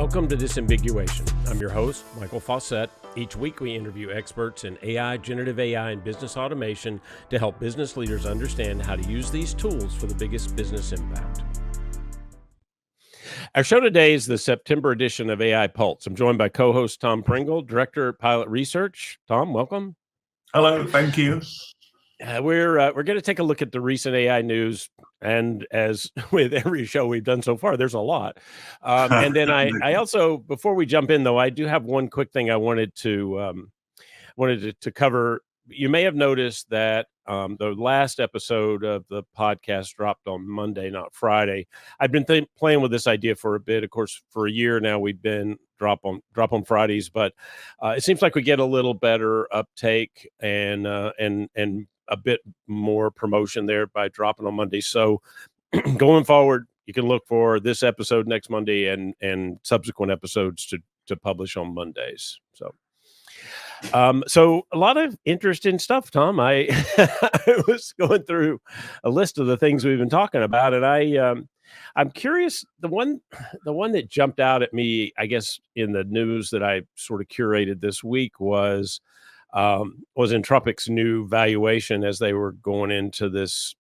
Welcome to Disambiguation. I'm your host, Michael Fauscette. Each week we interview experts in AI, generative AI, and business automation to help business leaders understand how to use these tools for the biggest business impact. Our show today is the September edition of AI Pulse. I'm joined by co-host Tom Pringle, Director of Pilot Research. Tom, welcome. Hello, thank you. We're going to take a look at the recent AI news, and as with every show we've done so far, there's a lot. And then I also, before we jump in, though, I do have one quick thing I wanted to cover. You may have noticed that the last episode of the podcast dropped on Monday, not Friday. I've been playing with this idea for a bit. Of course, for a year now, we've been drop on Fridays, but it seems like we get a little better uptake and a bit more promotion there by dropping on Monday. So going forward, you can look for this episode next Monday and subsequent episodes to publish on Mondays. So a lot of interesting stuff, Tom. I was going through a list of the things we've been talking about, and I'm curious. The one that jumped out at me, I guess, in the news that I sort of curated this week was Anthropic's new valuation as they were going into this,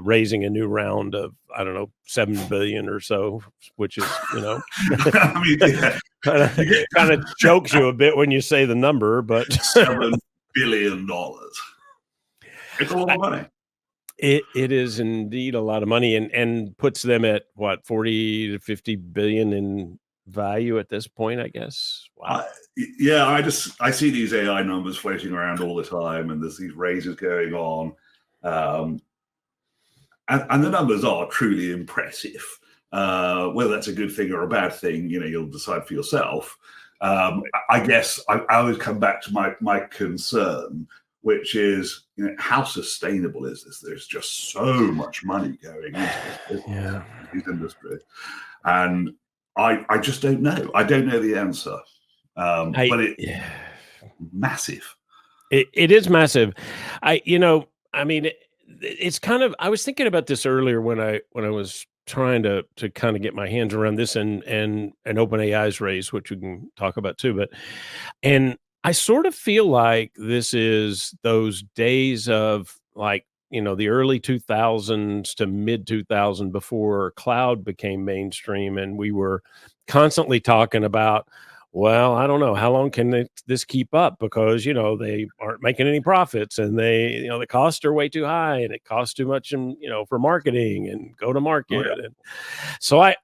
raising a new round of, I don't know, $7 billion or so, which is, I mean, yeah. kind of chokes you a bit when you say the number, but $7 billion. It's a lot of money. It is indeed a lot of money, and puts them at what, 40 to 50 billion in value at this point, I guess. Wow. I see these AI numbers floating around all the time, and there's these raises going on. And the numbers are truly impressive. Whether that's a good thing or a bad thing, you'll decide for yourself. I guess I always come back to my concern, which is, how sustainable is this? There's just so much money going into this industry. And I just don't know. I don't know the answer. But it's massive. It is massive. It's kind of, I was thinking about this earlier when I was trying to kind of get my hands around this and OpenAI's raise, which we can talk about too. And I sort of feel like this is those days of, like, the early 2000s to mid 2000 before cloud became mainstream, and we were constantly talking about, well, I don't know, how long can this keep up, because they aren't making any profits, and they the costs are way too high, and it costs too much, and for marketing and go to market. Oh, yeah. And so I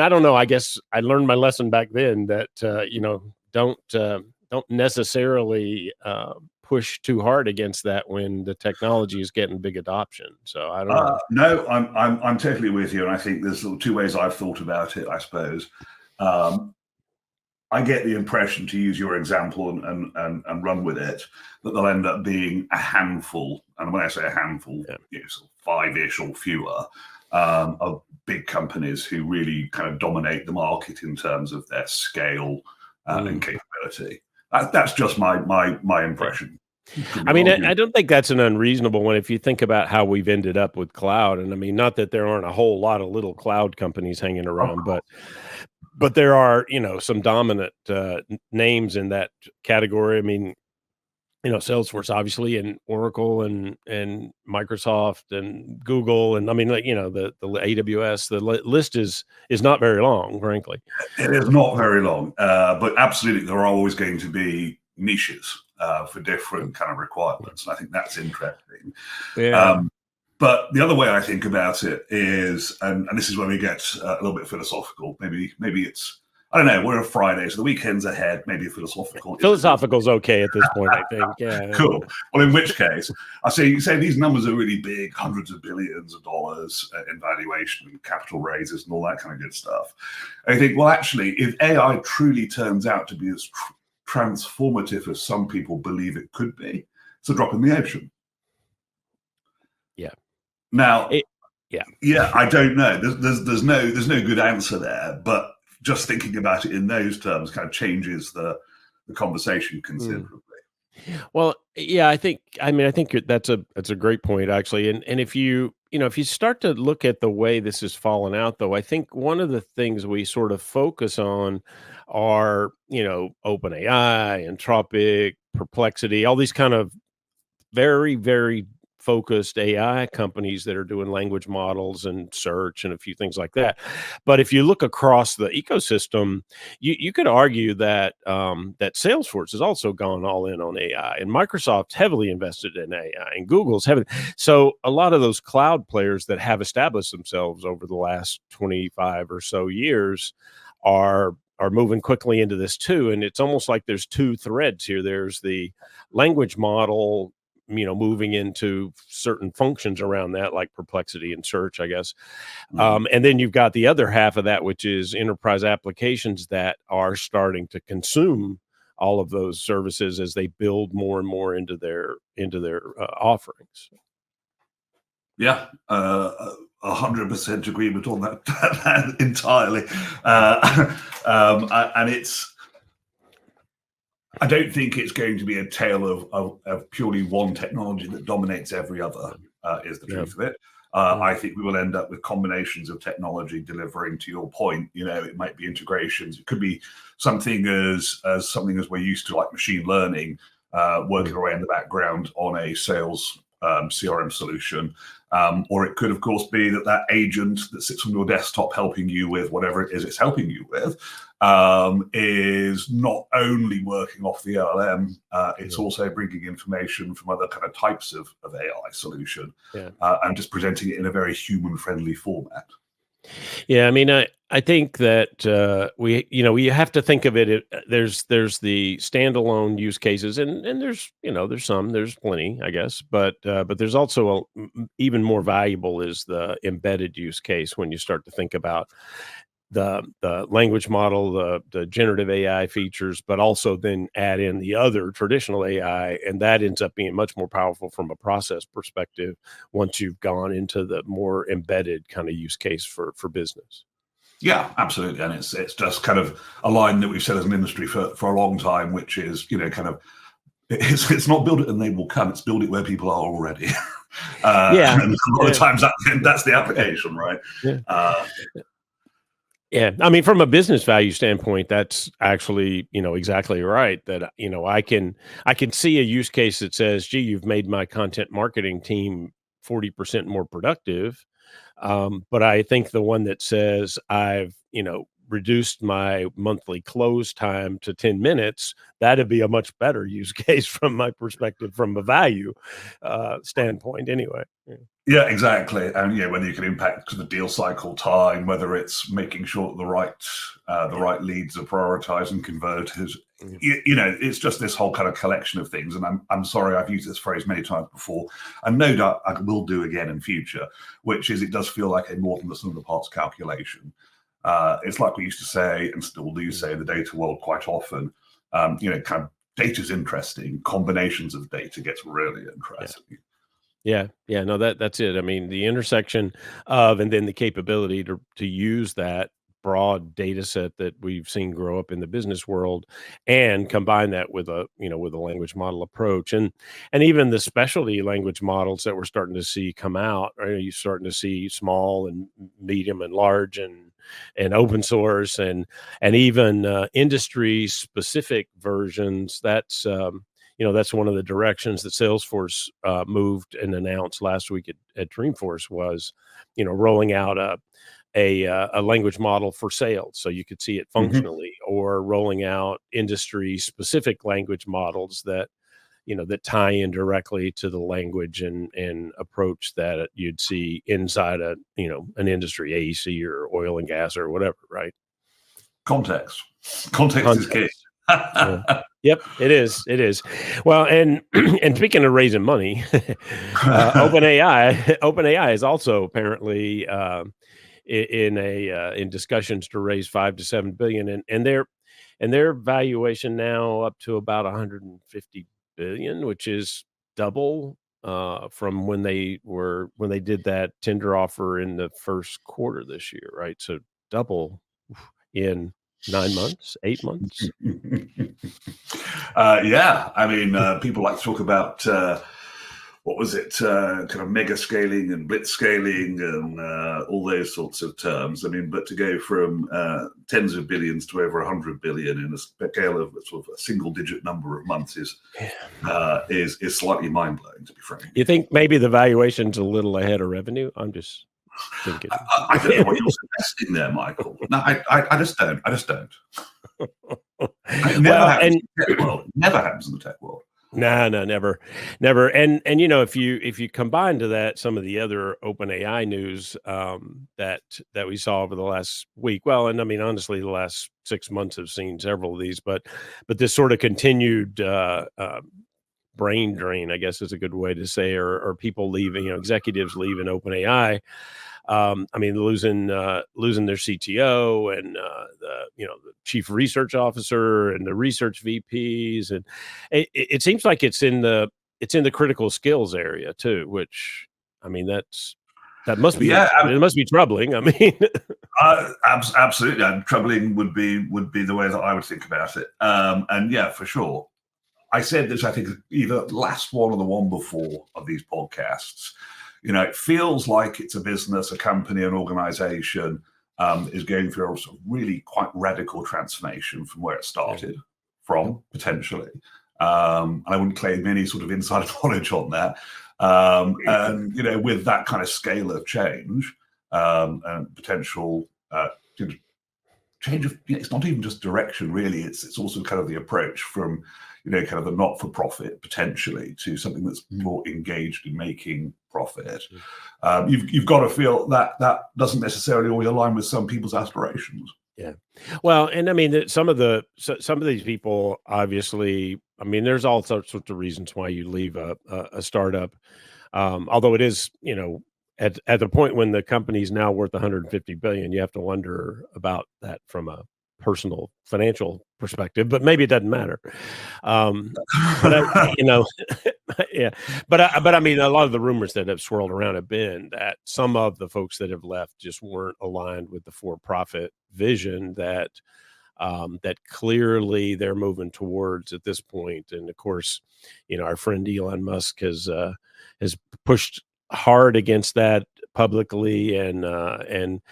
don't know. I guess I learned my lesson back then that don't necessarily push too hard against that when the technology is getting big adoption. So I don't know. No, I'm totally with you, and I think there's two ways I've thought about it, I suppose. I get the impression, to use your example and run with it, that they'll end up being a handful, and when I say a handful, sort of 5-ish or fewer, of big companies who really kind of dominate the market in terms of their scale and capability. That's just my impression. I don't think that's an unreasonable one if you think about how we've ended up with cloud. And not that there aren't a whole lot of little cloud companies hanging around, but there are, some dominant names in that category. Salesforce, obviously, and Oracle and Microsoft and Google, and the AWS. The list is not very long, frankly. It is not very long, but absolutely there are always going to be niches for different kind of requirements. And I think that's interesting. Yeah. But the other way I think about it is, and this is where we get a little bit philosophical. Maybe it's, I don't know, we're a Friday, so the weekend's ahead. Maybe philosophical. Philosophical's okay at this point, I think. Yeah. Cool. Well, in which case, you say these numbers are really big, hundreds of billions of dollars in valuation and capital raises and all that kind of good stuff. I think, well, actually, if AI truly turns out to be as transformative as some people believe it could be, it's a drop in the ocean. Yeah. Now, I don't know. There's no good answer there, but just thinking about it in those terms kind of changes the conversation considerably. Well, yeah, I think that's a great point, actually. And if you if you start to look at the way this has fallen out, though, I think one of the things we sort of focus on are, OpenAI, Anthropic, Perplexity, all these kind of very, very focused AI companies that are doing language models and search and a few things like that. But if you look across the ecosystem, you could argue that that Salesforce has also gone all in on AI, and Microsoft's heavily invested in AI, and Google's heavily. So a lot of those cloud players that have established themselves over the last 25 or so years are moving quickly into this too. And it's almost like there's two threads here. There's the language model, moving into certain functions around that, like perplexity and search, I guess. And then you've got the other half of that, which is enterprise applications that are starting to consume all of those services as they build more and more into their offerings. Yeah, 100% agreement on that entirely. And I don't think it's going to be a tale of purely one technology that dominates every other, is the truth of it. I think we will end up with combinations of technology delivering, to your point. It might be integrations. It could be something as we're used to, like machine learning, working away in the background on a sales CRM solution. Or it could, of course, be that agent that sits on your desktop helping you with whatever it is it's helping you with is not only working off the LLM, it's also bringing information from other kind of types of AI solution and just presenting it in a very human-friendly format. Yeah, I mean, I think that we have to think of it. There's the standalone use cases, and there's plenty, I guess, but there's also even more valuable is the embedded use case when you start to think about the language model, the generative AI features, but also then add in the other traditional AI, and that ends up being much more powerful from a process perspective once you've gone into the more embedded kind of use case for business. Yeah, absolutely, and it's just kind of a line that we've said as an industry for a long time, which is kind of it's not build it and they will come; it's build it where people are already. Yeah, and a lot of times that's the application, right? Yeah. Yeah, I mean, from a business value standpoint, that's actually, exactly right. That I can see a use case that says, "Gee, you've made my content marketing team 40% more productive." But I think the one that says, "I've reduced my monthly close time to 10 minutes," that'd be a much better use case from my perspective, from a value standpoint, anyway. Yeah. Yeah, exactly. And whether you can impact the deal cycle time, whether it's making sure that the right leads are prioritized and converted. It's just this whole kind of collection of things. And I'm sorry, I've used this phrase many times before, and no doubt I will do again in future, which is it does feel like a more than the sum of the parts calculation. It's like we used to say, and still do say in the data world quite often, kind of data's interesting. Combinations of data gets really interesting. Yeah. No, that's it. I mean, the intersection of, and then the capability to use that broad data set that we've seen grow up in the business world, and combine that with a language model approach, and even the specialty language models that we're starting to see come out. Right? You're starting to see small and medium and large and open source and even industry specific versions. That's one of the directions that Salesforce moved and announced last week at Dreamforce was, rolling out a language model for sales, so you could see it functionally, or rolling out industry specific language models that tie in directly to the language and approach that you'd see inside an industry, AEC or oil and gas or whatever, right? Context is key. Yeah. Yep, it is. Well, and and speaking of raising money, OpenAI is also apparently in discussions to raise 5 to 7 billion, and their valuation now up to about 150 billion, which is double from when they did that tender offer in the first quarter this year, right? So double in 9 months, 8 months. Yeah, I mean, people like to talk about what was it, kind of mega scaling and blitz scaling and all those sorts of terms. I mean, but to go from tens of billions to over 100 billion in a scale of sort of a single-digit number of months is slightly mind-blowing, to be frank. You think maybe the valuation's a little ahead of revenue? I'm just thinking. I don't know what you're suggesting there, Michael. No, I just don't. It never happens in the tech world. Never happens in the tech world. No, never. And if you combine to that some of the other OpenAI news that we saw over the last week, well, and I mean honestly, the last 6 months have seen several of these, but this sort of continued brain drain, I guess is a good way to say, or people leaving, executives leaving OpenAI. I mean, losing their CTO and the chief research officer and the research VPs, and it seems like it's in the critical skills area too. Which, I mean, that must be it must be troubling. I mean, absolutely, and troubling would be the way that I would think about it. And yeah, for sure. I said this, I think, either last one or the one before of these podcasts. It feels like it's a business, a company, an organization is going through a sort of really quite radical transformation from where it started from, potentially. And I wouldn't claim any sort of inside knowledge on that. And, with that kind of scale of change and potential change of, it's not even just direction, really. It's also kind of the approach from, kind of the not-for-profit potentially to something that's more engaged in making profit. You've got to feel that doesn't necessarily always align with some people's aspirations. Yeah, well, and I mean, some of these people, obviously, I mean, there's all sorts of reasons why you leave a startup, although it is, at the point when the company's now worth 150 billion, you have to wonder about that from a personal financial perspective, but maybe it doesn't matter. But yeah, but I mean, a lot of the rumors that have swirled around have been that some of the folks that have left just weren't aligned with the for-profit vision that clearly they're moving towards at this point. And of course, our friend Elon Musk has pushed hard against that publicly, and OpenAI,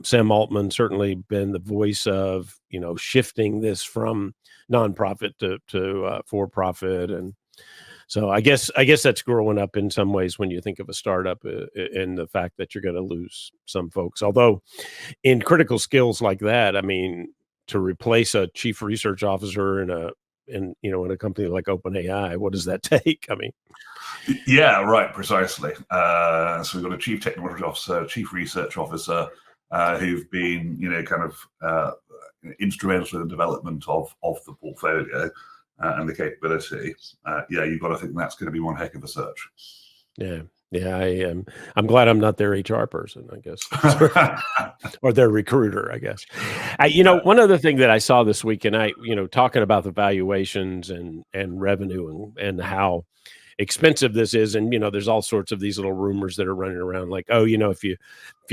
Sam Altman certainly been the voice of, shifting this from nonprofit to for-profit. And so I guess that's growing up in some ways when you think of a startup, and the fact that you're going to lose some folks. Although in critical skills like that, I mean, to replace a chief research officer in a company like OpenAI, what does that take? I mean, yeah, right, precisely. So we've got a chief technology officer, chief research officer, who've been, kind of instrumental in the development of the portfolio and the capability. You've got to think that's going to be one heck of a search. Yeah. I'm glad I'm not their HR person, I guess, or their recruiter, I guess. One other thing that I saw this week, and talking about the valuations and revenue and how expensive this is, and there's all sorts of these little rumors that are running around, like, if you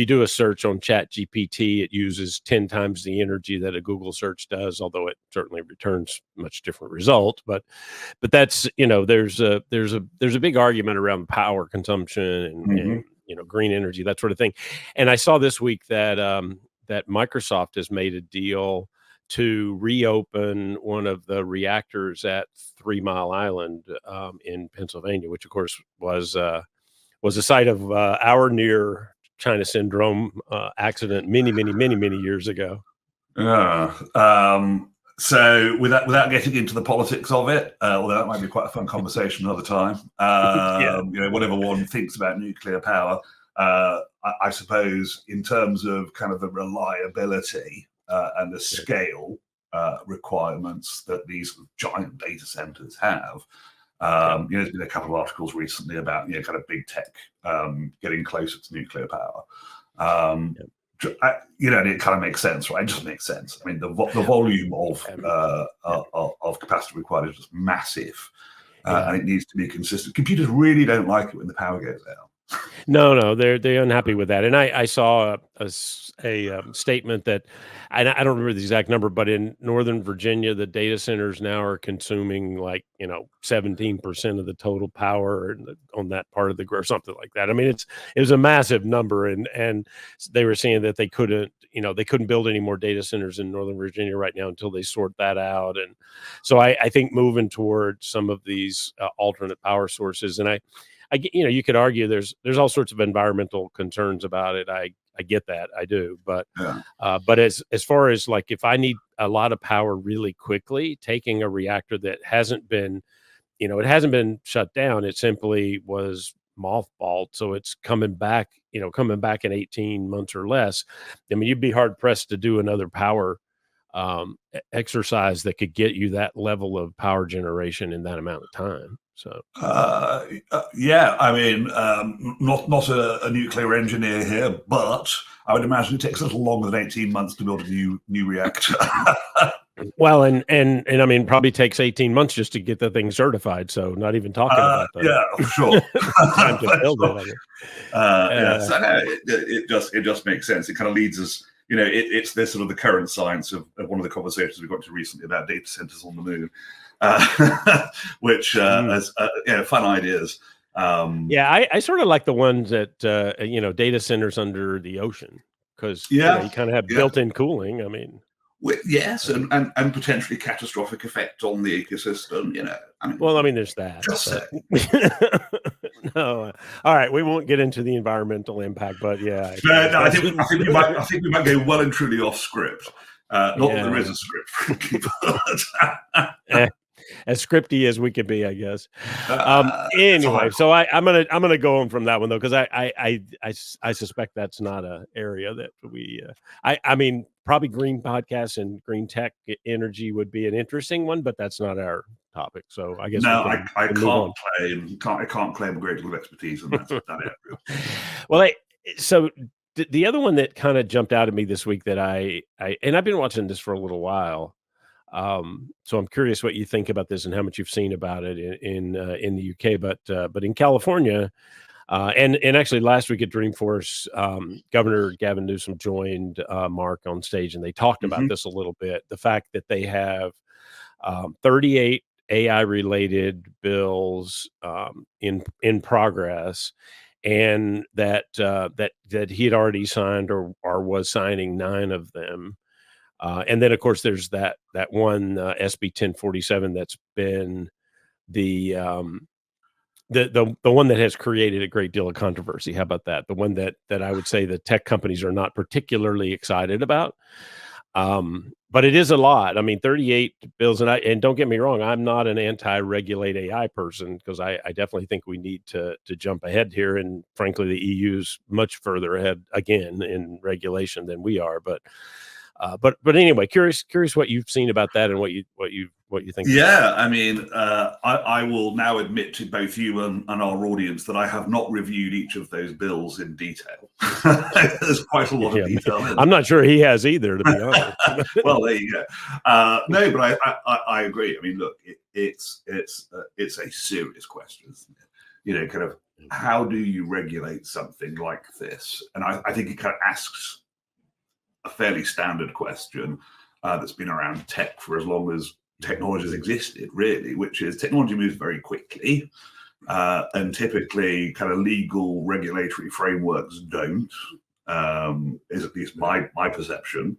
do a search on ChatGPT, it uses 10 times the energy that a Google search does, although it certainly returns much different result. But that's, there's a big argument around power consumption and green energy, that sort of thing. And I saw this week that that Microsoft has made a deal to reopen one of the reactors at 3 Mile Island in Pennsylvania, which of course was a site of our near China syndrome accident many years ago. So without getting into the politics of it, although that might be quite a fun conversation another time, whatever one thinks about nuclear power, I suppose in terms of kind of the reliability and the scale requirements that these giant data centers have. There's been a couple of articles recently about kind of big tech getting closer to nuclear power. And it kind of makes sense, right? It just makes sense. I mean, the volume of capacity required is just massive, and it needs to be consistent. Computers really don't like it when the power goes out. No, they're unhappy with that. And I saw a statement that, and I don't remember the exact number, but in Northern Virginia, the data centers now are consuming 17% of the total power on that part of the grid or something like that. I mean, it was a massive number, and they were saying that they couldn't build any more data centers in Northern Virginia right now until they sort that out. And so I think moving towards some of these alternate power sources, and you could argue there's all sorts of environmental concerns about it. I get that, I do, but Yeah. but as far as if I need a lot of power really quickly, taking a reactor that hasn't been, it hasn't been shut down, it simply was mothballed, so it's coming back in 18 months or less. I mean, you'd be hard pressed to do another power exercise that could get you that level of power generation in that amount of time. So yeah, I mean, not a nuclear engineer here, but I would imagine it takes a little longer than 18 months to build a new reactor. well, and I mean, probably takes 18 months just to get the thing certified. So not even talking about that. Yeah, for sure. Time to build it. I mean. Yeah, so no, it just makes sense. It kind of leads us. It's this sort of the current science of one of the conversations we got to recently about data centers on the moon, which has fun ideas. I sort of like the ones that data centers under the ocean, because you kind of have built-in cooling. I mean, yes, and potentially catastrophic effect on the ecosystem. I mean, there's that. Just say. No, all right, we won't get into the environmental impact, but yeah. No, I think we might go well and truly off script. Not that there is a script, frankly, but as scripty as we could be, I guess. Anyway, so I'm gonna go on from that one though, because I suspect that's not an area that we. I mean, probably green podcasts and green tech energy would be an interesting one, but that's not our topic. So I guess no, I can't claim a great deal of expertise in that area. Well, so the other one that kind of jumped out at me this week that and I've been watching this for a little while. So I'm curious what you think about this and how much you've seen about it in the UK, but in California, and actually last week at Dreamforce, Governor Gavin Newsom joined Mark on stage, and they talked about this a little bit. The fact that they have 38 AI related bills in progress, and that he had already signed or was signing 9 of them. And then, of course, there's that one SB 1047 that's been the one that has created a great deal of controversy. How about that? The one that I would say the tech companies are not particularly excited about. But it is a lot. I mean, 38 bills, and don't get me wrong, I'm not an anti-regulate AI person, because I definitely think we need to jump ahead here. And frankly, the EU's much further ahead again in regulation than we are. But anyway, curious what you've seen about that and what you think. Yeah, I mean, I will now admit to both you and our audience that I have not reviewed each of those bills in detail. There's quite a lot of detail. I'm not sure he has either, to be honest. Well, there you go. No, but I agree. I mean, look, it's a serious question, isn't it? Kind of how do you regulate something like this? And I think it kind of asks a fairly standard question that's been around tech for as long as technology has existed, really, which is technology moves very quickly, and typically kind of legal regulatory frameworks don't, is at least my perception.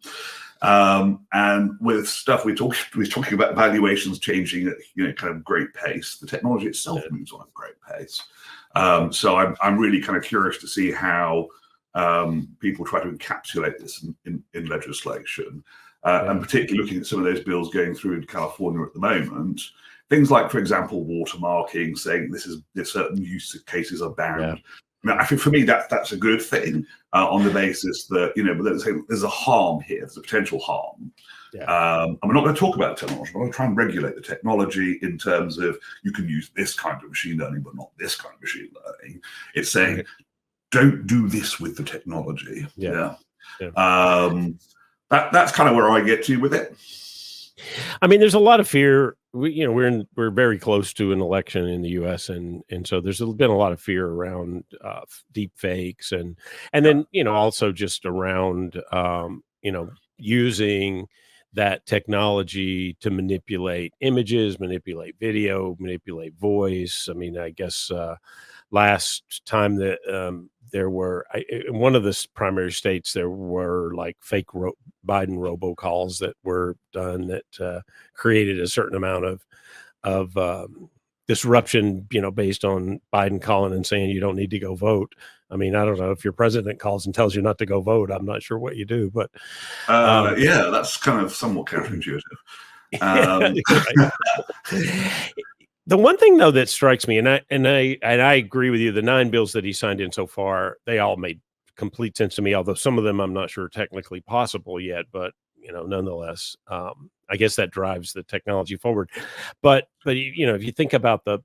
And with stuff we're talking about valuations changing at kind of great pace, the technology itself moves on at great pace. So I'm really kind of curious to see how people try to encapsulate this in legislation, and particularly looking at some of those bills going through in California at the moment. Things like, for example, watermarking, saying this certain use cases are banned. Yeah. Now, I think for me that's a good thing, on the basis that but there's a harm here. There's a potential harm. Yeah. And we're not going to talk about the technology. We're going to try and regulate the technology in terms of you can use this kind of machine learning, but not this kind of machine learning. It's saying, don't do this with the technology. Yeah. That's kind of where I get to with it. I mean, there's a lot of fear. We're very close to an election in the U.S. and so there's been a lot of fear around deep fakes and then also just around using that technology to manipulate images, manipulate video, manipulate voice. I mean, I guess last time that there were in one of the primary states, there were like fake Biden robocalls that were done that created a certain amount of disruption, based on Biden calling and saying you don't need to go vote. I mean, I don't know if your president calls and tells you not to go vote. I'm not sure what you do, but yeah, that's kind of somewhat counterintuitive. The one thing though that strikes me, and I agree with you, the 9 bills that he signed in so far, they all made complete sense to me. Although some of them I'm not sure are technically possible yet, but nonetheless, I guess that drives the technology forward. But if you think about the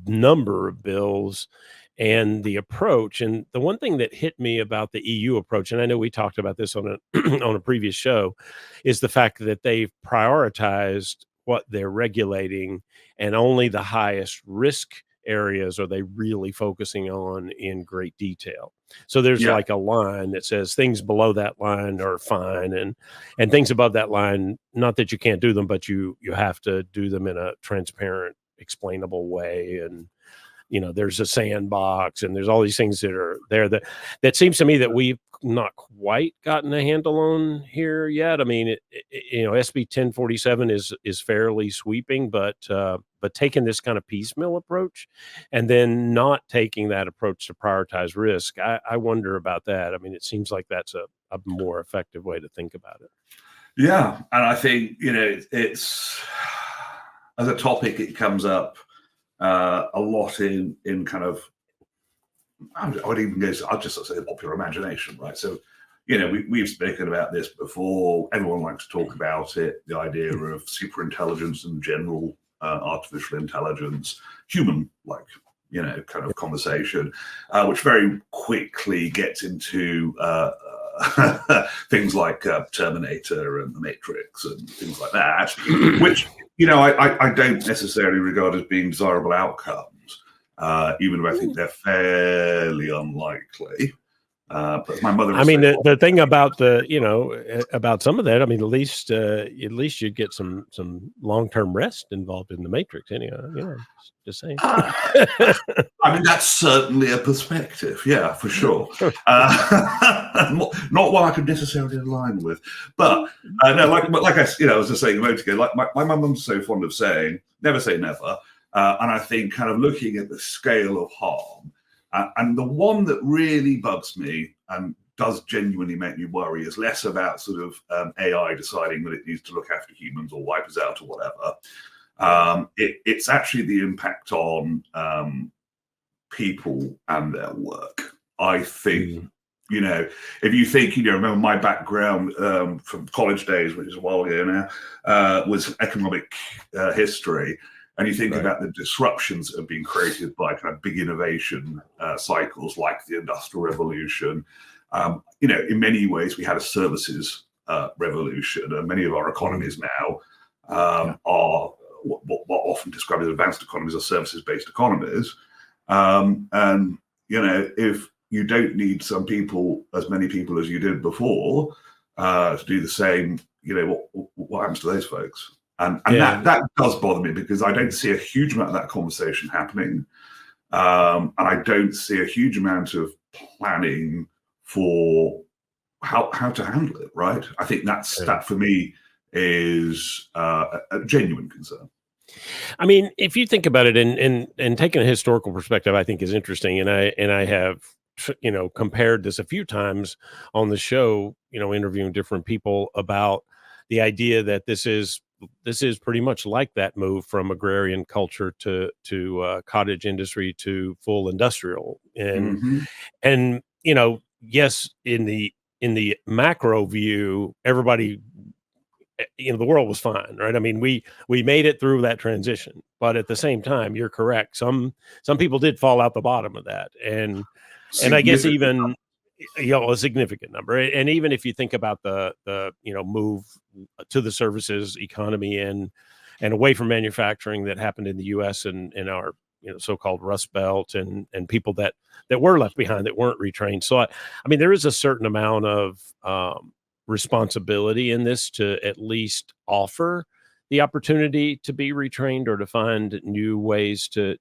number of bills and the approach, and the one thing that hit me about the EU approach, and I know we talked about this on a on a previous show, is the fact that they've prioritized what they're regulating, and only the highest risk areas are they really focusing on in great detail. So there's like a line that says things below that line are fine, and things above that line, not that you can't do them, but you have to do them in a transparent, explainable way. And there's a sandbox, and there's all these things that are there that seems to me that we've not quite gotten a handle on here yet. I mean, SB 1047 is fairly sweeping, but taking this kind of piecemeal approach and then not taking that approach to prioritize risk, I wonder about that. I mean, it seems like that's a more effective way to think about it. Yeah, and I think it's, as a topic, it comes up a lot in kind of, I would even go, I'll just say the popular imagination, right? So, we've spoken about this before. Everyone likes to talk about it, the idea of super intelligence and general artificial intelligence, human-like, kind of conversation, which very quickly gets into things like Terminator and The Matrix and things like that, which, I don't necessarily regard as being desirable outcomes, even if I think they're fairly unlikely. But my mother, I mean, the thing about about some of that, I mean, at least you'd get some long-term rest involved in the Matrix, anyhow. Just saying. I mean, that's certainly a perspective, yeah, for sure. Not one I could necessarily align with, but no, like I was just saying a moment ago, like my mum's so fond of saying, "Never say never," and I think kind of looking at the scale of harm. And the one that really bugs me and does genuinely make me worry is less about sort of AI deciding that it needs to look after humans or wipe us out or whatever. It's actually the impact on people and their work. I think, if you think, remember my background from college days, which is a while ago now, was economic history. And you think about the disruptions that have been created by kind of big innovation cycles like the Industrial Revolution. In many ways, we had a services revolution, and many of our economies now are what often described as advanced economies or services-based economies. And if you don't need as many people as you did before to do the same, what happens to those folks? And that does bother me, because I don't see a huge amount of that conversation happening. And I don't see a huge amount of planning for how to handle it, right? I think that for me is a genuine concern. I mean, if you think about it, and taking a historical perspective, I think is interesting. And I have, compared this a few times on the show, interviewing different people about the idea that this is pretty much like that move from agrarian culture to cottage industry to full industrial. And yes, in the macro view, everybody, the world was fine, right? I mean, we made it through that transition, but at the same time, you're correct. Some people did fall out the bottom of that, and I guess even a significant number. And even if you think about the move to the services economy and away from manufacturing that happened in the U.S. and in our so-called Rust Belt and people that were left behind that weren't retrained. So I mean, there is a certain amount of responsibility in this to at least offer the opportunity to be retrained or to find new ways to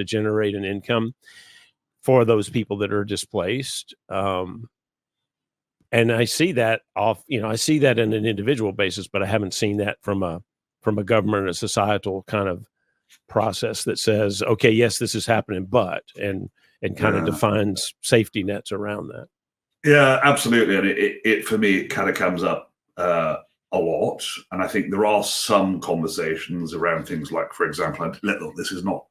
generate an income for those people that are displaced. And I see that I see that in an individual basis, but I haven't seen that from a government, a societal kind of process that says, okay, yes, this is happening, but, and kind of defines safety nets around that. Yeah, absolutely. And it for me, it kind of comes up a lot. And I think there are some conversations around things like, for example, look, this is not,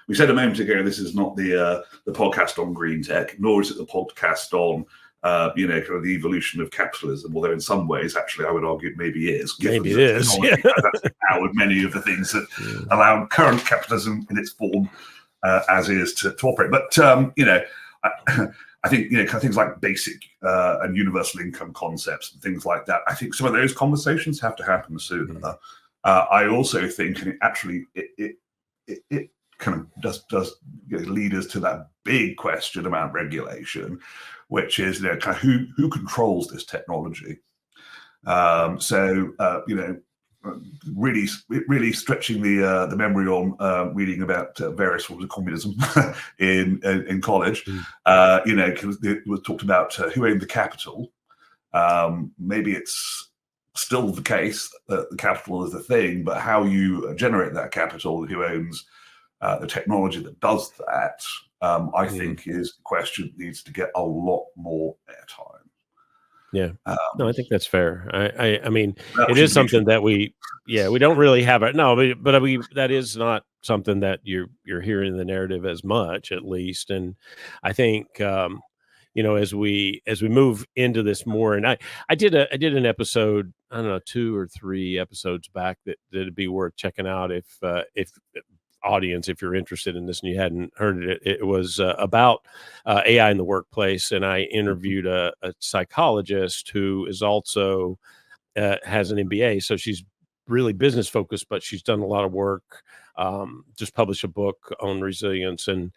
we said a moment ago, this is not the podcast on green tech, nor is it the podcast on, kind of the evolution of capitalism, although in some ways, actually, I would argue it maybe is. Maybe it is. That's empowered many of the things that allow current capitalism in its form as is to operate. But, I think, things like basic and universal income concepts and things like that, I think some of those conversations have to happen sooner. I also think, and it kind of does lead us to that big question about regulation, which is, kind of who controls this technology? Really stretching the memory on reading about various forms of communism in college. It was talked about who owned the capital. Maybe it's still the case that the capital is the thing, but how you generate that capital, who owns the technology that does that, I think is the question that needs to get a lot more airtime. Yeah, no, I think that's fair. I mean, it is something that we don't really have it. No, but that is not something that you're hearing in the narrative as much, at least. And I think, as we move into this more, and I did an episode, I don't know, 2 or 3 episodes back that it'd be worth checking out if audience, if you're interested in this and you hadn't heard it. It was about AI in the workplace, and I interviewed a psychologist who is also has an MBA, so she's really business focused, but she's done a lot of work. Just published a book on resilience, and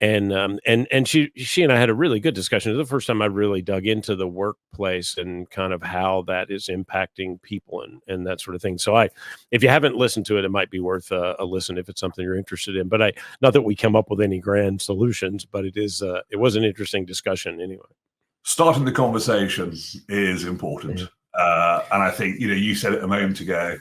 she and I had a really good discussion. It was the first time I really dug into the workplace and kind of how that is impacting people and that sort of thing. So if you haven't listened to it, it might be worth a listen if it's something you're interested in. But not that we come up with any grand solutions, but it was an interesting discussion anyway. Starting the conversation is important. And I think, you said it a moment ago,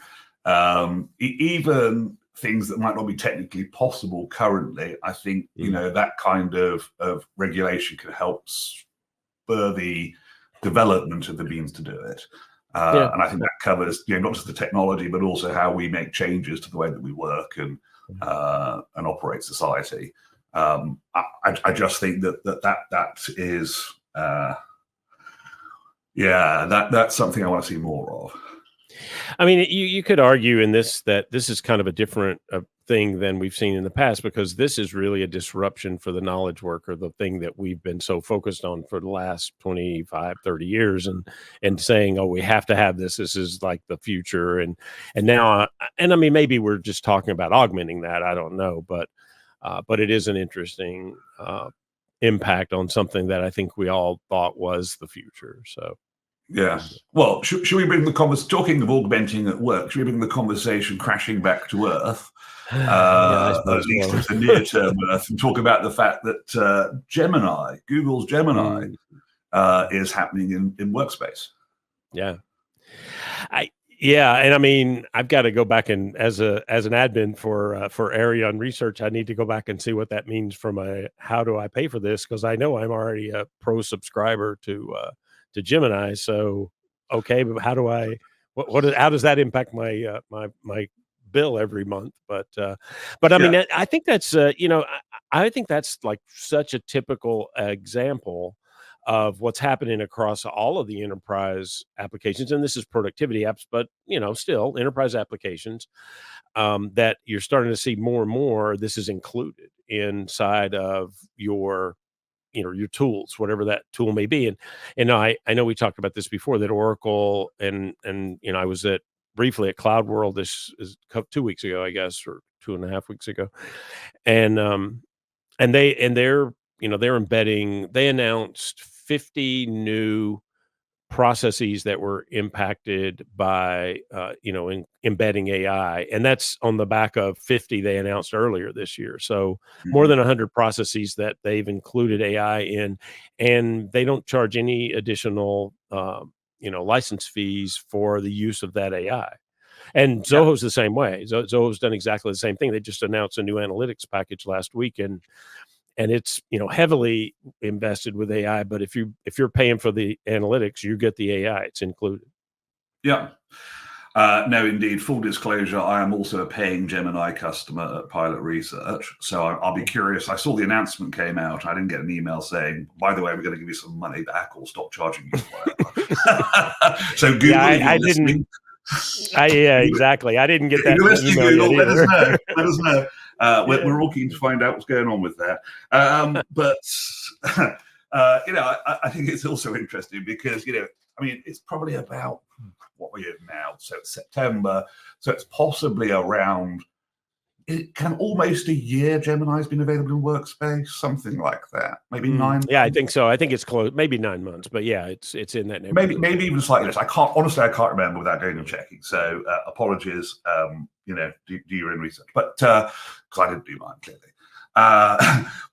even things that might not be technically possible currently, I think, that kind of regulation can help spur the development of the means to do it. And I think that covers, not just the technology, but also how we make changes to the way that we work and operate society. I just think that is, that's something I want to see more of. I mean, you could argue in this that this is kind of a different thing than we've seen in the past, because this is really a disruption for the knowledge worker, the thing that we've been so focused on for the last 25, 30 years and saying, oh, we have to have this. This is like the future. And now, and I mean, maybe we're just talking about augmenting that. I don't know, but it is an interesting impact on something that I think we all thought was the future. So. Yeah. Well, should we bring the conversation, talking of augmenting at work, should we bring the conversation crashing back to Earth, at least at the near-term Earth, and talk about the fact that Google's Gemini, is happening in workspace? Yeah. And I mean, I've got to go back and as an admin for Area on Research, I need to go back and see what that means from how do I pay for this? Because I know I'm already a pro subscriber to Gemini. So, okay, but how do how does that impact my my bill every month? But I mean, I think that's I think that's like such a typical example of what's happening across all of the enterprise applications. And this is productivity apps, but still enterprise applications, that you're starting to see more and more. This is included inside of your your tools, whatever that tool may be. And I know we talked about this before, that Oracle and I was briefly at Cloud World this is 2 weeks ago, I guess, or 2.5 weeks ago, and they're embedding. They announced 50 new processes that were impacted by embedding AI, and that's on the back of 50 they announced earlier this year. So more than 100 processes that they've included AI in, and they don't charge any additional license fees for the use of that AI. And Zoho's the same way. Zoho's done exactly the same thing. They just announced a new analytics package last week, and it's heavily invested with AI. But if you're paying for the analytics, you get the AI. It's included. Yeah. No, indeed. Full disclosure, I am also a paying Gemini customer at Pilot Research. So I'll be curious. I saw the announcement came out. I didn't get an email saying, by the way, we're going to give you some money back or stop charging you. So Google, I didn't. Yeah, exactly. I didn't get that email Google, yet either. Let us know. We're all keen to find out what's going on with that. But I think it's also interesting because it's probably about what we're in now. So it's September. So it's possibly around. It can almost a year. Gemini's been available in Workspace, something like that. Maybe 9. Yeah, I think so. I think it's close. Maybe 9 months, but yeah, it's in that neighborhood. Maybe even slightly less. I can't remember without going and checking. So apologies. Do your own research, but because I didn't do mine clearly.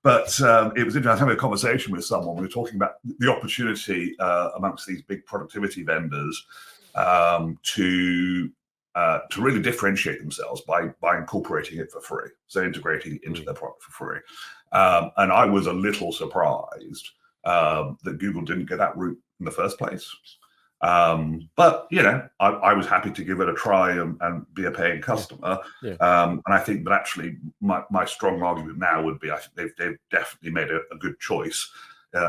But it was interesting. I was having a conversation with someone. We were talking about the opportunity amongst these big productivity vendors to really differentiate themselves by incorporating it for free, so integrating it into their product for free. And I was a little surprised that Google didn't go that route in the first place. But I was happy to give it a try and be a paying customer. Yeah. And I think that actually my strong argument now would be I think they've definitely made a good choice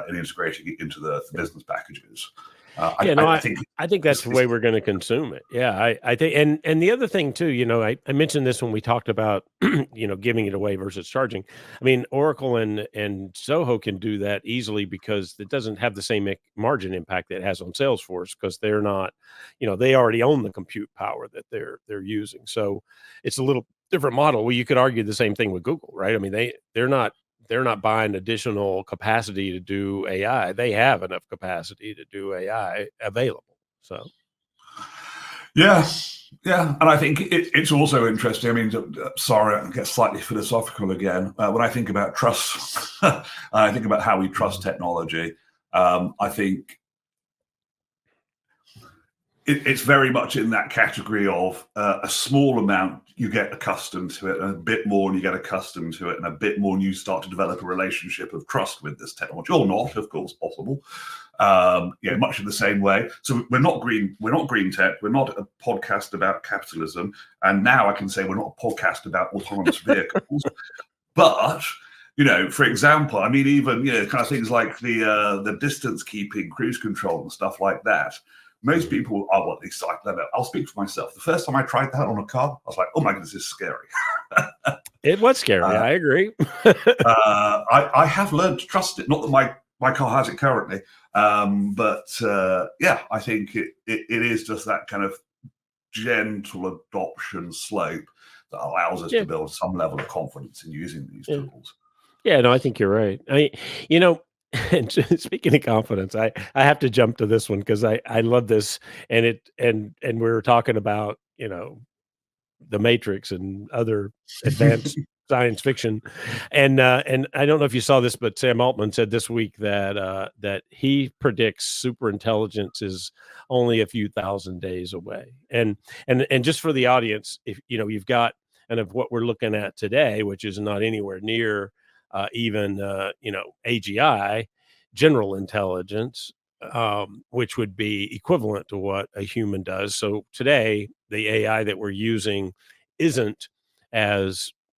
in integrating it into the business packages. I think that's the way we're going to consume it. Yeah, I think, and the other thing too, I mentioned this when we talked about, giving it away versus charging. I mean, Oracle and Zoho can do that easily because it doesn't have the same margin impact that it has on Salesforce, because they're not, they already own the compute power that they're using. So it's a little different model. Well, you could argue the same thing with Google, right? I mean, they're not buying additional capacity to do AI. They have enough capacity to do AI available. So, yeah. And I think it's also interesting. I mean, sorry, I get slightly philosophical again. When I think about trust, I think about how we trust technology. I think it's very much in that category of a small amount you get accustomed to it, and a bit more and you get accustomed to it, and a bit more and you start to develop a relationship of trust with this technology, or not, of course, possible. Much in the same way. So we're not green tech. We're not a podcast about capitalism, and now I can say we're not a podcast about autonomous vehicles. But for example, I mean, even kind of things like the distance keeping, cruise control, and stuff like that. Most people are, well, at least I'll speak for myself. The first time I tried that on a car, I was like, oh my goodness, this is scary. It was scary. I agree. I have learned to trust it. Not that my car has it currently. But I think it is just that kind of gentle adoption slope that allows us to build some level of confidence in using these tools. Yeah, no, I think you're right. I mean, and speaking of confidence, I have to jump to this one because I love this, and we were talking about the Matrix and other advanced science fiction, and I don't know if you saw this, but Sam Altman said this week that he predicts super intelligence is only a few thousand days away, and just for the audience, if you've got kind of what we're looking at today, which is not anywhere near even AGI, general intelligence, which would be equivalent to what a human does. So today, the AI that we're using isn't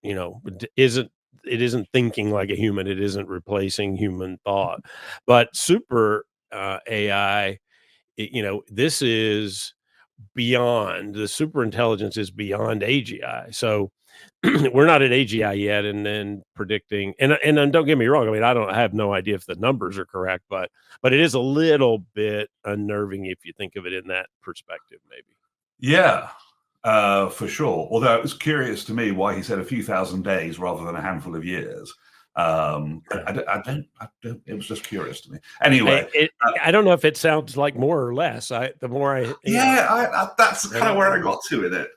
isn't thinking like a human. It isn't replacing human thought. But super AI, this is beyond the super intelligence is beyond AGI. So we're not at AGI yet, and then predicting, and don't get me wrong. I mean, I have no idea if the numbers are correct, but it is a little bit unnerving if you think of it in that perspective, maybe. Yeah, for sure. Although it was curious to me why he said a few thousand days rather than a handful of years. I don't. It was just curious to me. Anyway, I don't know if it sounds like more or less. That's kind of where I got to with it.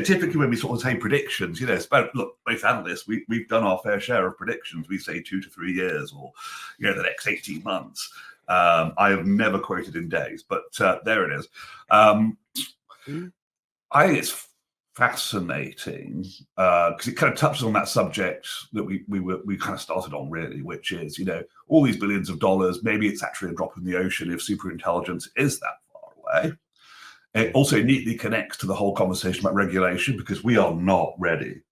Typically when we sort of say predictions, look, both analysts, we've done our fair share of predictions. We say 2 to 3 years, or the next 18 months. I have never quoted in days, but there it is. I think it's fascinating because it kind of touches on that subject that we kind of started on, really, which is all these billions of dollars. Maybe it's actually a drop in the ocean if superintelligence is that far away. It also neatly connects to the whole conversation about regulation, because we are not ready.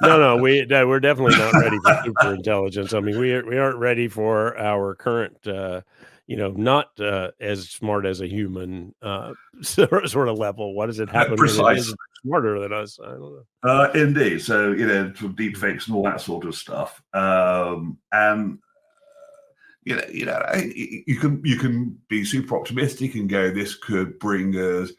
No, we're definitely not ready for superintelligence. I mean, we aren't ready for our current not as smart as a human sort of level. What does it happen when it is smarter than us? I don't know. Indeed. So, deep fakes and all that sort of stuff. You can be super optimistic and go, this could bring us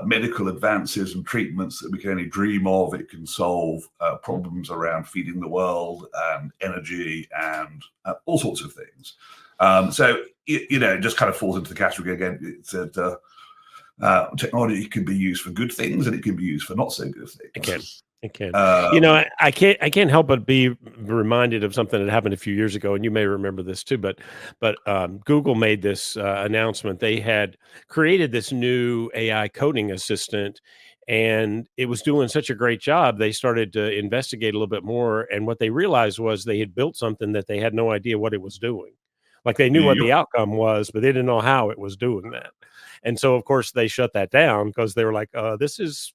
medical advances and treatments that we can only dream of. It can solve problems around feeding the world and energy and all sorts of things. So it just kind of falls into the category again. It's that technology can be used for good things and it can be used for not so good things. It can. I can't help but be reminded of something that happened a few years ago, and you may remember this too. But Google made this announcement. They had created this new AI coding assistant, and it was doing such a great job. They started to investigate a little bit more, and what they realized was they had built something that they had no idea what it was doing. Like, they knew what the outcome was, but they didn't know how it was doing that. And so, of course, they shut that down because they were like, this is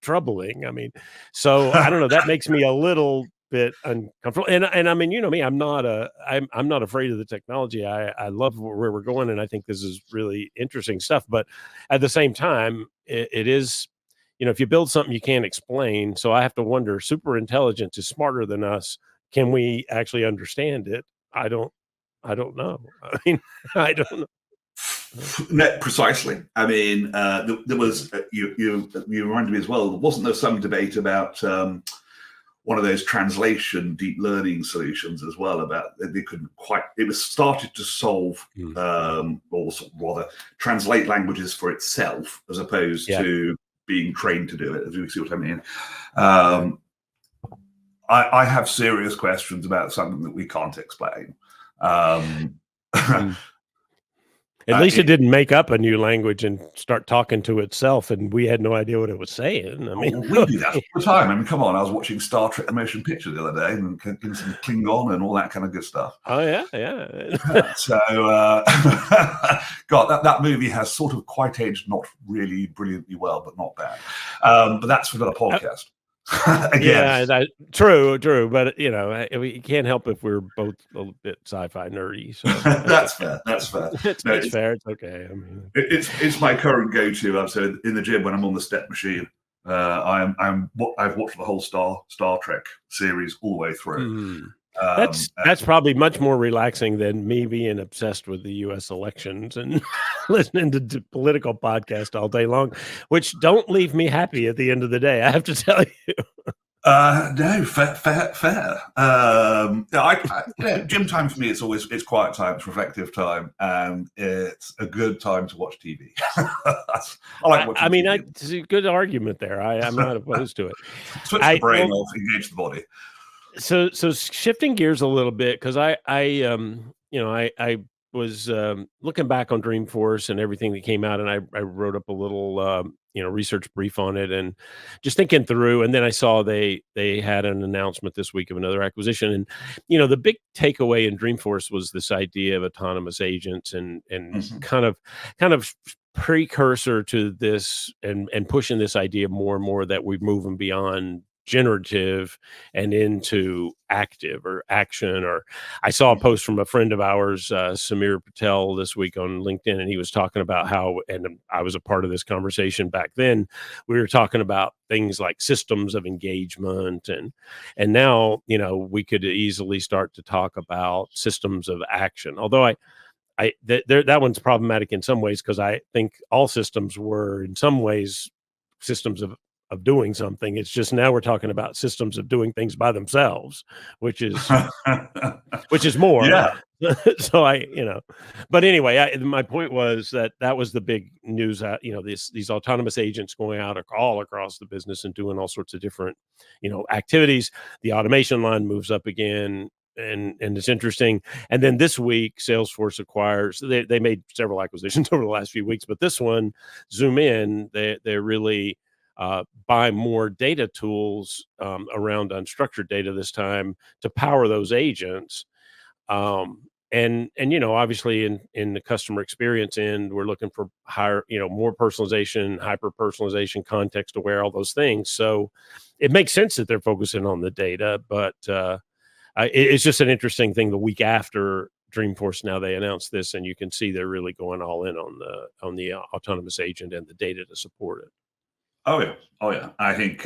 troubling. I mean, so I don't know. That makes me a little bit uncomfortable. And I mean, me, I'm not afraid of the technology. I love where we're going, and I think this is really interesting stuff. But at the same time, it is, if you build something you can't explain. So I have to wonder, super intelligence is smarter than us. Can we actually understand it? I don't know. I mean, I don't know. No, precisely. I mean, there was you reminded me as well. Wasn't there some debate about one of those translation deep learning solutions as well? About they couldn't quite. It was started to solve or rather translate languages for itself as opposed to being trained to do it. If you see what I mean. I have serious questions about something that we can't explain. At least it didn't make up a new language and start talking to itself, and we had no idea what it was saying. I mean, we do that all the time. I mean, come on. I was watching Star Trek: The Motion Picture the other day, and getting some Klingon and all that kind of good stuff. Oh yeah. So, God, that movie has sort of quite aged, not really brilliantly well, but not bad. But that's for another podcast. Again. Yeah, true, but we can't help if we're both a little bit sci-fi nerdy. So that's fair. It's fair. It's okay. I mean, it's my current go-to. So in the gym when I'm on the step machine, I've watched the whole Star Trek series all the way through. That's probably much more relaxing than me being obsessed with the U.S. elections and listening to political podcasts all day long, which don't leave me happy at the end of the day, I have to tell you. No, fair. Gym time for me, it's quiet time, it's reflective time, and it's a good time to watch TV. I like watching TV. It's a good argument there. I'm not opposed to it. Switch the brain off, engage the body. So shifting gears a little bit, because I was looking back on Dreamforce and everything that came out, and I wrote up a little research brief on it, and just thinking through. And then I saw they had an announcement this week of another acquisition, and the big takeaway in Dreamforce was this idea of autonomous agents and kind of precursor to this and pushing this idea more and more that we're moving beyond generative and into active or action. Or I saw a post from a friend of ours, Samir Patel, this week on LinkedIn, and he was talking about how, and I was a part of this conversation back then, we were talking about things like systems of engagement, and now, we could easily start to talk about systems of action. Although that one's problematic in some ways, because I think all systems were in some ways systems of doing something. It's just now we're talking about systems of doing things by themselves, which is more. Yeah. So but anyway, my point was that was the big news. These autonomous agents going out all across the business and doing all sorts of different, activities. The automation line moves up again. And it's interesting. And then this week, Salesforce acquires. They made several acquisitions over the last few weeks, but this one, Zoom In, they're really buy more data tools around unstructured data this time to power those agents. And obviously in the customer experience end, we're looking for higher, more personalization, hyper personalization, context aware, all those things. So it makes sense that they're focusing on the data, but it's just an interesting thing. The week after Dreamforce, now they announced this, and you can see they're really going all in on the autonomous agent and the data to support it. Oh yeah. I think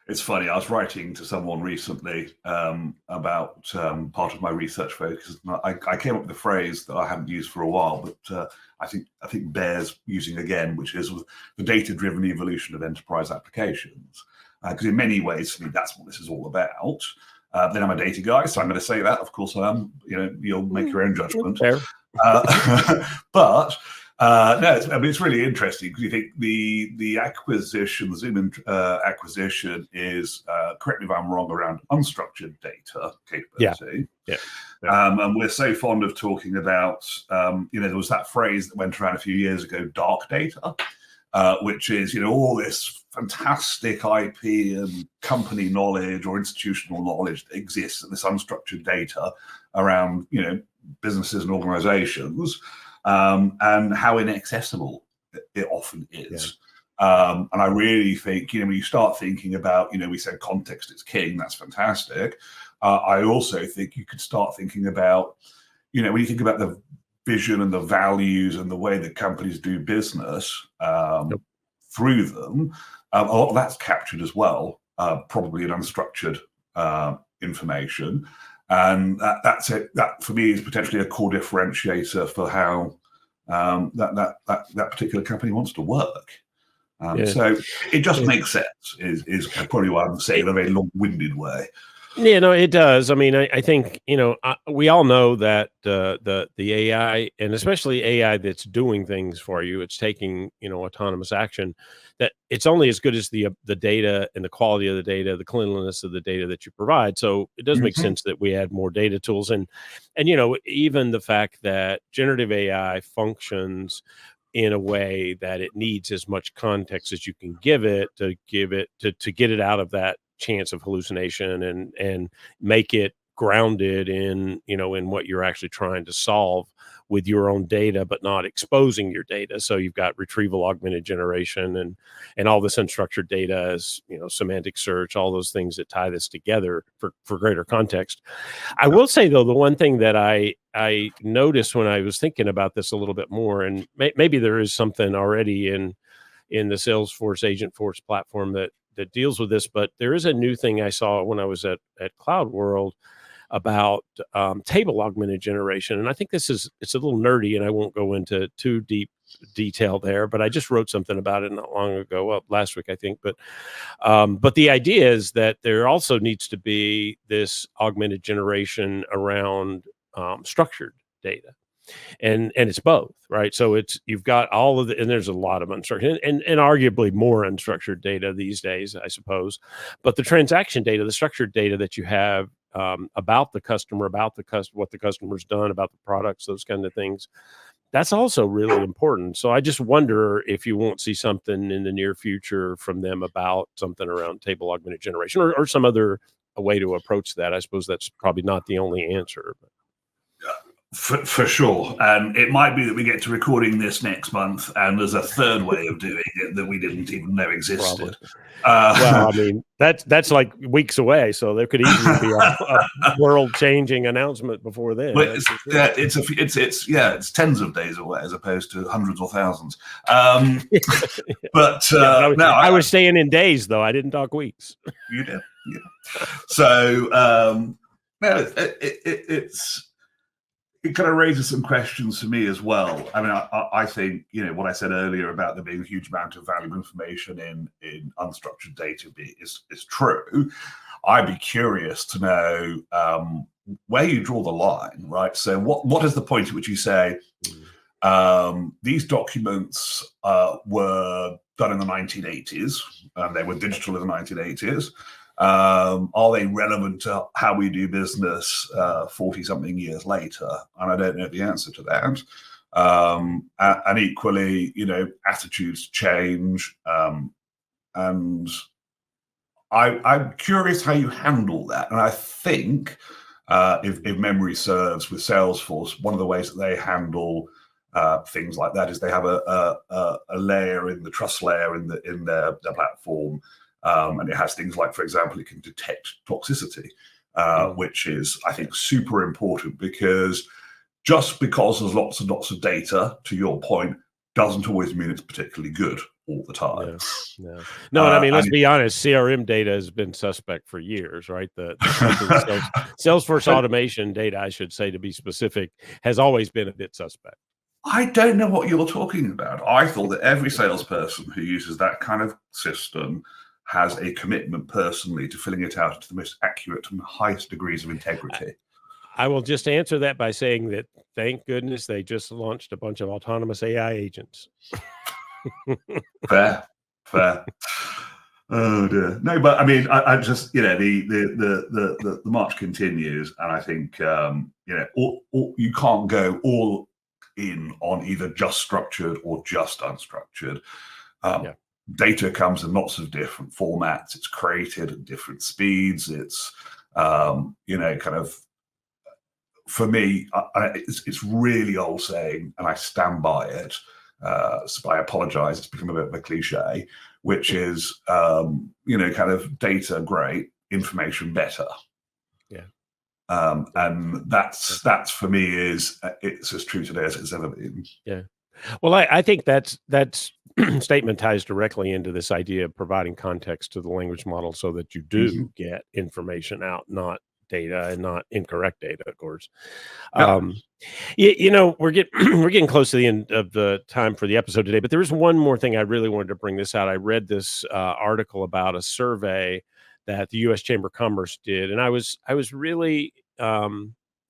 it's funny. I was writing to someone recently about part of my research focus. I came up with a phrase that I haven't used for a while, but I think bears using again, which is the data-driven evolution of enterprise applications. Because in many ways, for me, that's what this is all about. Then I'm a data guy, so I'm going to say that. Of course, I am. You'll make your own judgment. But no, it's really interesting, because you think the acquisition, the Zoom acquisition is, correct me if I'm wrong, around unstructured data capability. Yeah. And we're so fond of talking about, there was that phrase that went around a few years ago, dark data, which is, all this fantastic IP and company knowledge or institutional knowledge that exists in this unstructured data around, businesses and organizations, and how inaccessible it often is. Yeah. And I really think, when you start thinking about, we said context is king, that's fantastic. I also think you could start thinking about, when you think about the vision and the values and the way that companies do business through them, a lot of that's captured as well, probably in unstructured information. And that's it. That for me is potentially a core differentiator for how that particular company wants to work. So it just makes sense. Is probably what I'm saying in a very long-winded way. Yeah, no, it does. I mean, I think we all know that the AI, and especially AI that's doing things for you, it's taking autonomous action, that it's only as good as the data and the quality of the data, the cleanliness of the data that you provide. So it does make sense that we add more data tools, and even the fact that generative AI functions in a way that it needs as much context as you can give it to get it out of that chance of hallucination and make it grounded in in what you're actually trying to solve with your own data, but not exposing your data. So you've got retrieval augmented generation and all this unstructured data as semantic search, all those things that tie this together for greater context. I will say though, the one thing that I noticed when I was thinking about this a little bit more, and maybe there is something already in the Salesforce Agentforce platform that deals with this, but there is a new thing I saw when I was at Cloud World about table augmented generation. And I think it's a little nerdy, and I won't go into too deep detail there, but I just wrote something about it not long ago, well, last week, I think. But the idea is that there also needs to be this augmented generation around structured data. And it's both, right? So you've got all of and there's a lot of unstructured and arguably more unstructured data these days, I suppose. But the transaction data, the structured data that you have about the customer, what the customer's done, about the products, those kind of things, that's also really important. So I just wonder if you won't see something in the near future from them about something around table augmented generation or some other way to approach that. I suppose that's probably not the only answer. For sure. And it might be that we get to recording this next month and there's a third way of doing it that we didn't even know existed. Well, I mean, that's like weeks away, so there could easily be a world-changing announcement before then. But it's tens of days away as opposed to hundreds or thousands. But I was staying in days, though. I didn't talk weeks. You did. Yeah. So it kind of raises some questions for me as well. I mean, I think, what I said earlier about there being a huge amount of valuable information in unstructured data is true. I'd be curious to know where you draw the line, right? So what is the point at which you say these documents were done in the 1980s, and they were digital in the 1980s? Are they relevant to how we do business 40-something years later? And I don't know the answer to that. And equally, attitudes change. And I'm curious how you handle that. And I think, if memory serves, with Salesforce, one of the ways that they handle things like that is they have a layer in the trust layer in their platform. And it has things like, for example, it can detect toxicity, which is, I think, super important, because just because there's lots and lots of data, to your point, doesn't always mean it's particularly good all the time. No, I mean, let's be honest, CRM data has been suspect for years, right? The Salesforce automation data, I should say, to be specific, has always been a bit suspect. I don't know what you're talking about. I thought that every salesperson who uses that kind of system has a commitment personally to filling it out to the most accurate and highest degrees of integrity. I will just answer that by saying that, thank goodness, they just launched a bunch of autonomous AI agents. Fair. Oh dear. No, but I mean, I just, the march continues, and I think, you can't go all in on either just structured or just unstructured. Data comes in lots of different formats. It's created at different speeds. It's, kind of, for me, it's really old saying, and I stand by it. So I apologize. It's become a bit of a cliche, which is, kind of data great, information better. And that's for me it's as true today as it's ever been. Yeah. Well, I think that's statement ties directly into this idea of providing context to the language model so that you do get information out, not data, and not incorrect data, of course. We're getting close to the end of the time for the episode today, but there is one more thing I really wanted to bring this out. I read this article about a survey that the U.S. Chamber of Commerce did, and I was really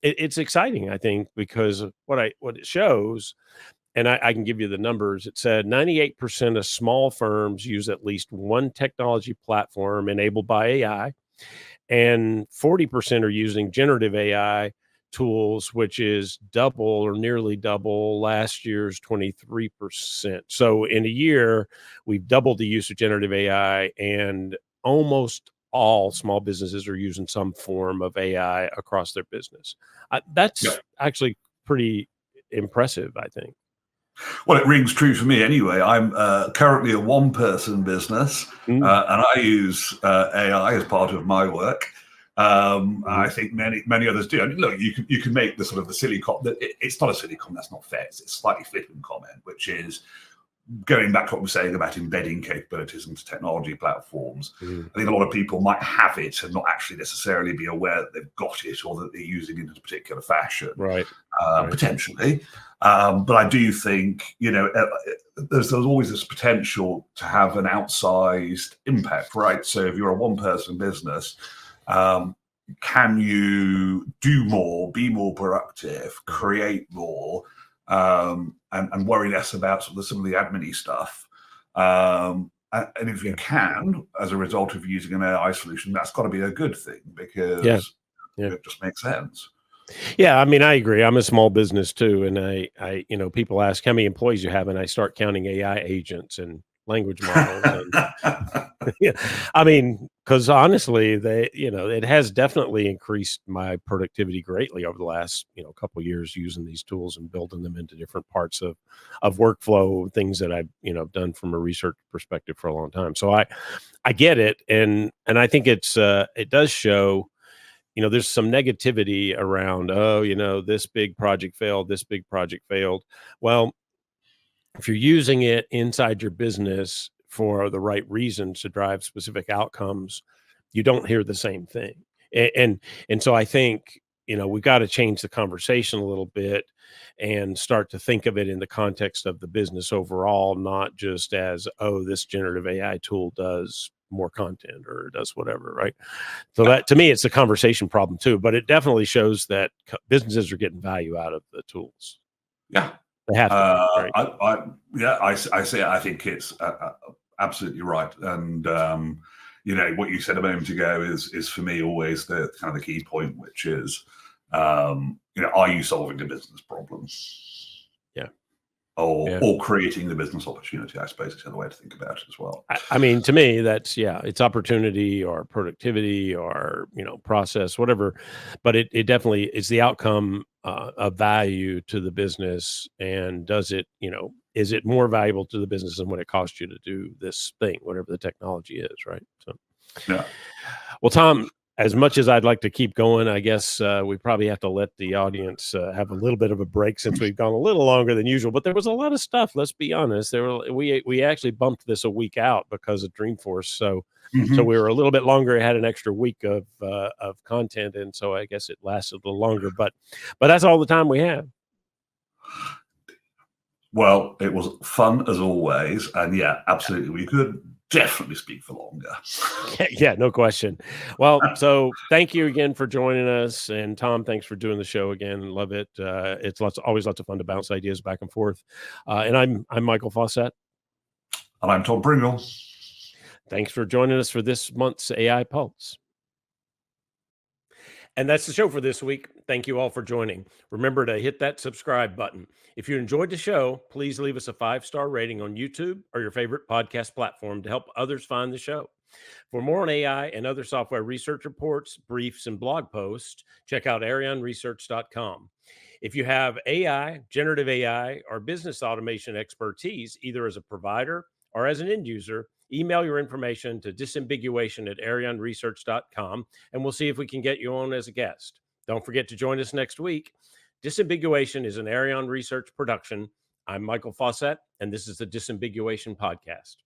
it's exciting, I think, because of what it shows. And I can give you the numbers. It said 98% of small firms use at least one technology platform enabled by AI, and 40% are using generative AI tools, which is double or nearly double last year's 23%. So in a year, we've doubled the use of generative AI, and almost all small businesses are using some form of AI across their business. That's actually pretty impressive, I think. Well, it rings true for me anyway. I'm currently a one-person business, and I use AI as part of my work. I think many others do. I mean, look, you can make the sort of the silly comment. It's not a silly comment. That's not fair. It's a slightly flippant comment, which is going back to what we're saying about embedding capabilities into technology platforms. I think a lot of people might have it and not actually necessarily be aware that they've got it or that they're using it in a particular fashion. Right. Potentially. But I do think, there's always this potential to have an outsized impact, right? So if you're a one-person business, can you do more, be more productive, create more, and worry less about some of the admin-y stuff? And if you can, as a result of using an AI solution, that's got to be a good thing, because it just makes sense. Yeah, I mean, I agree. I'm a small business too, and I people ask how many employees you have, and I start counting AI agents and language models. And, I mean, because honestly, it has definitely increased my productivity greatly over the last, couple of years using these tools and building them into different parts of workflow, things that I've, done from a research perspective for a long time. So I get it. And I think it does show, there's some negativity around, oh, this big project failed, this big project failed. Well, if you're using it inside your business for the right reasons to drive specific outcomes, you don't hear the same thing. And so I think, we've got to change the conversation a little bit and start to think of it in the context of the business overall, not just as, oh, this generative AI tool does more content or does whatever, right? So that, to me, it's a conversation problem too, but it definitely shows that businesses are getting value out of the tools. Yeah. They have to, right? I say I think it's absolutely right, and what you said a moment ago is for me always the kind of the key point, which is are you solving a business problem? Yeah. Or creating the business opportunity, I suppose, is the other way to think about it as well. I mean, to me, that's, it's opportunity or productivity or, process, whatever. But it definitely is the outcome of value to the business. And does it, is it more valuable to the business than what it costs you to do this thing, whatever the technology is, right? So, yeah. Well, Tom, as much as I'd like to keep going, I guess we probably have to let the audience have a little bit of a break since we've gone a little longer than usual. But there was a lot of stuff. Let's be honest. We actually bumped this a week out because of Dreamforce, so we were a little bit longer. It had an extra week of content, and so I guess it lasted a little longer. But that's all the time we have. Well, it was fun as always, and yeah, absolutely, we could definitely speak for longer. Yeah, no question. Well, so thank you again for joining us, and Tom, thanks for doing the show again. Love it. It's always lots of fun to bounce ideas back and forth. And I'm Michael Fauscette, and I'm Tom Pringle. Thanks for joining us for this month's AI Pulse. And that's the show for this week. Thank you all for joining. Remember to hit that subscribe button. If you enjoyed the show, please leave us a 5-star rating on YouTube or your favorite podcast platform to help others find the show. For more on AI and other software research reports, briefs, and blog posts, check out arionresearch.com. If you have AI, generative AI, or business automation expertise, either as a provider or as an end user, email your information to disambiguation@arionresearch.com, and we'll see if we can get you on as a guest. Don't forget to join us next week. Disambiguation is an Arion Research production. I'm Michael Fauscette, and this is the Disambiguation Podcast.